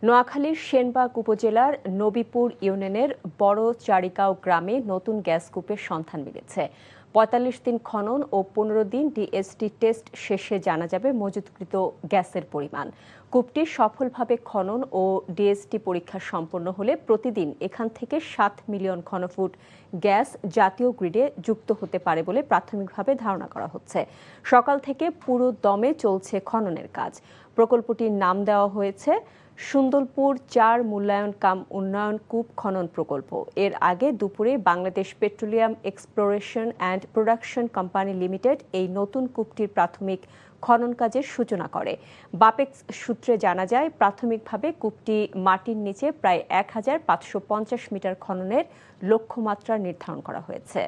নোয়াখালীর সেনবাগ উপজেলার নবীপুর ইউনিয়নের বড় চারিকাও গ্রামে নতুন গ্যাস কূপের সন্ধান মিলেছে। ৪৫ দিন খনন ও ১৫ দিন ডিএসটি টেস্ট শেষে জানা যাবে মজুতকৃত গ্যাসের পরিমাণ। কূপটি সফলভাবে খনন ও ডিএসটি পরীক্ষা সম্পন্ন হলে প্রতিদিন এখান থেকে ৭ মিলিয়ন ঘনফুট গ্যাস জাতীয় গ্রিডে যুক্ত হতে পারে বলে প্রাথমিকভাবে ধারণা করা হচ্ছে। সকাল থেকে পুরো দমে চলছে খননের কাজ। প্রকল্পটির নাম দেওয়া হয়েছে সুন্দরপুর ৪ মূল্যায়ন কাম উন্নয়ন কূপ খনন প্রকল্প। এর আগে দুপুরে Bangladesh petroleum exploration and production company limited এই নতুন কূপটির প্রাথমিক খনন কাজের সূচনা করে। বাপেক্স সূত্রে জানা যায়, প্রাথমিকভাবে কূপটি মাটির নিচে প্রায় ১,৫৫০ মিটার খননের লক্ষ্যমাত্রা নির্ধারণ করা হয়েছে।